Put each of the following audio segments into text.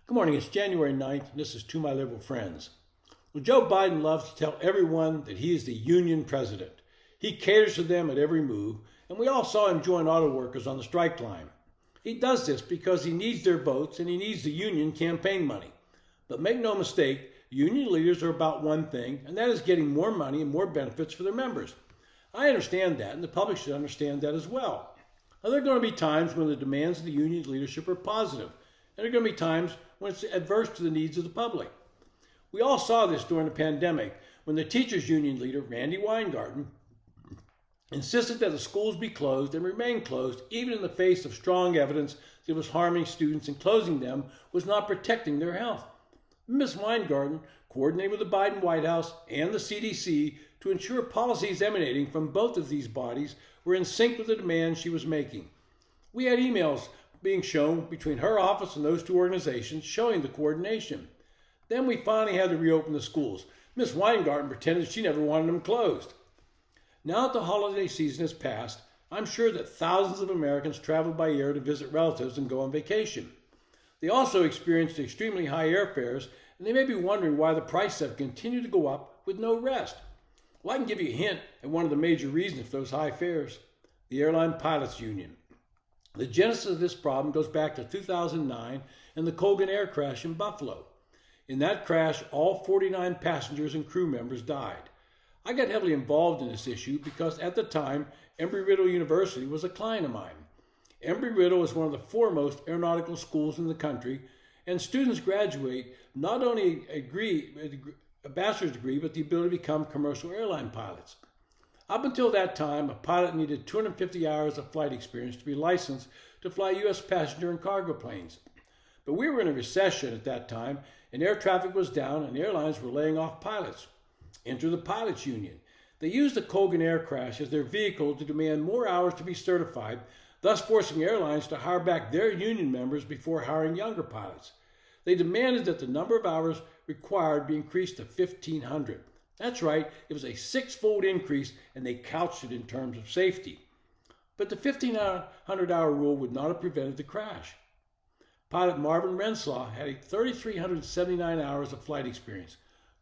Good morning. It's January 9th, and this is To My Liberal Friends. Well, Joe Biden loves to tell everyone that he is the union president. He caters to them at every move, and we all saw him join auto workers on the strike line. He does this because he needs their votes and he needs the union campaign money. But make no mistake, union leaders are about one thing, and that is getting more money and more benefits for their members. I understand that, and the public should understand that as well. Now, there are going to be times when the demands of the union's leadership are positive, and there are going to be times when it's adverse to the needs of the public. We all saw this during the pandemic when the teachers' union leader, Randi Weingarten, insisted that the schools be closed and remain closed even in the face of strong evidence that it was harming students and closing them was not protecting their health. Ms. Weingarten coordinated with the Biden White House and the CDC to ensure policies emanating from both of these bodies were in sync with the demands she was making. We had emails being shown between her office and those two organizations showing the coordination. Then we finally had to reopen the schools. Ms. Weingarten pretended she never wanted them closed. Now that the holiday season has passed, I'm sure that thousands of Americans traveled by air to visit relatives and go on vacation. They also experienced extremely high airfares, and they may be wondering why the prices have continued to go up with no rest. Well, I can give you a hint at one of the major reasons for those high fares: the Airline Pilots Union. The genesis of this problem goes back to 2009 and the Colgan Air crash in Buffalo. In that crash, all 49 passengers and crew members died. I got heavily involved in this issue because at the time, Embry-Riddle University was a client of mine. Embry-Riddle is one of the foremost aeronautical schools in the country, and students graduate not only a bachelor's degree, but the ability to become commercial airline pilots. Up until that time, a pilot needed 250 hours of flight experience to be licensed to fly U.S. passenger and cargo planes. But we were in a recession at that time, and air traffic was down, and airlines were laying off pilots. Enter the Pilots Union. They used the Colgan Air crash as their vehicle to demand more hours to be certified, thus forcing airlines to hire back their union members before hiring younger pilots. They demanded that the number of hours required be increased to 1,500. That's right, it was a six-fold increase, and they couched it in terms of safety. But the 1,500-hour rule would not have prevented the crash. Pilot Marvin Renslaw had 3,379 hours of flight experience.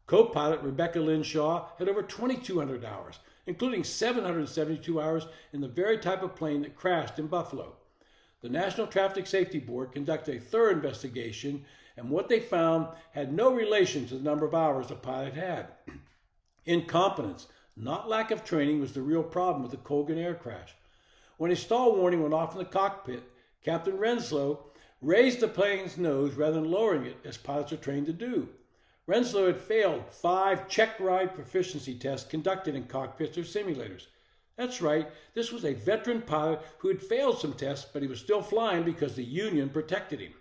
Co-pilot Rebecca Lynn Shaw had over 2,200 hours, including 772 hours in the very type of plane that crashed in Buffalo. The National Traffic Safety Board conducted a thorough investigation, and what they found had no relation to the number of hours the pilot had. Incompetence, not lack of training, was the real problem with the Colgan Air crash. When a stall warning went off in the cockpit, Captain Renslow raised the plane's nose rather than lowering it, as pilots are trained to do. Renslow had failed 5 check ride proficiency tests conducted in cockpits or simulators. That's right, this was a veteran pilot who had failed some tests, but he was still flying because the union protected him.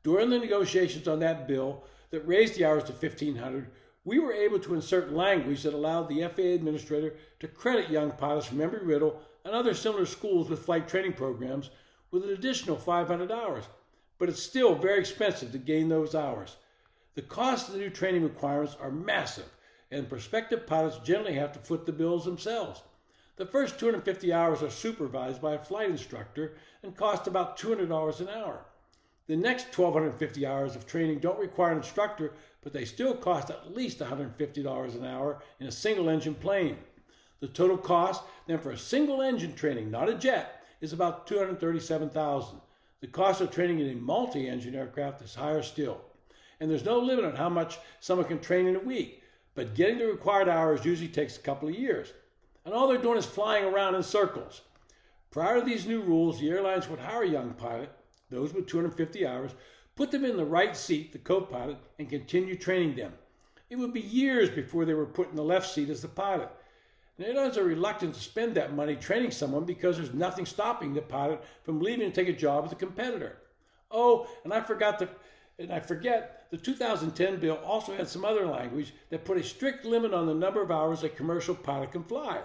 During the negotiations on that bill that raised the hours to 1,500, we were able to insert language that allowed the FAA administrator to credit young pilots from Embry-Riddle and other similar schools with flight training programs with an additional 500 hours. But it's still very expensive to gain those hours. The cost of the new training requirements are massive, and prospective pilots generally have to foot the bills themselves. The first 250 hours are supervised by a flight instructor and cost about $200 an hour. The next 1,250 hours of training don't require an instructor, but they still cost at least $150 an hour in a single-engine plane. The total cost then for a single-engine training, not a jet, is about $237,000. The cost of training in a multi-engine aircraft is higher still. And there's no limit on how much someone can train in a week, but getting the required hours usually takes a couple of years. And all they're doing is flying around in circles. Prior to these new rules, the airlines would hire a young pilot, those with 250 hours, put them in the right seat, the co-pilot, and continue training them. It would be years before they were put in the left seat as the pilot. And airlines are reluctant to spend that money training someone because there's nothing stopping the pilot from leaving to take a job with a competitor. Oh, and I forget, the 2010 bill also had some other language that put a strict limit on the number of hours a commercial pilot can fly.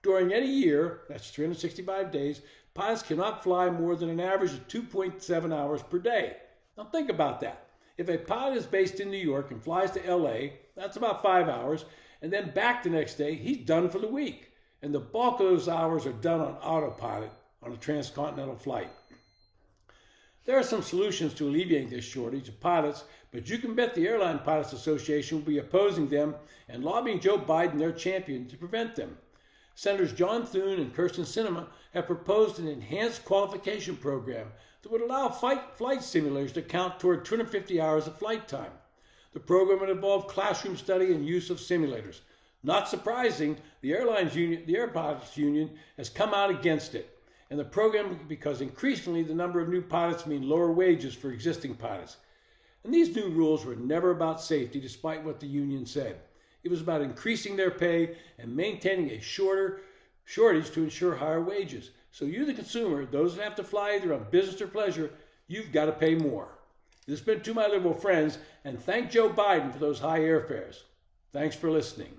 During any year, that's 365 days, pilots cannot fly more than an average of 2.7 hours per day. Now think about that. If a pilot is based in New York and flies to LA, that's about 5 hours, and then back the next day, he's done for the week. And the bulk of those hours are done on autopilot on a transcontinental flight. There are some solutions to alleviating this shortage of pilots, but you can bet the Airline Pilots Association will be opposing them and lobbying Joe Biden, their champion, to prevent them. Senators John Thune and Kyrsten Sinema have proposed an enhanced qualification program that would allow flight simulators to count toward 250 hours of flight time. The program would involve classroom study and use of simulators. Not surprising, the Air Pilots Union has come out against it. And the program, because increasingly the number of new pilots mean lower wages for existing pilots. And these new rules were never about safety, despite what the union said. It was about increasing their pay and maintaining a shortage to ensure higher wages. So you, the consumer, those that have to fly either on business or pleasure, you've got to pay more. This has been To My Liberal Friends, and thank Joe Biden for those high airfares. Thanks for listening.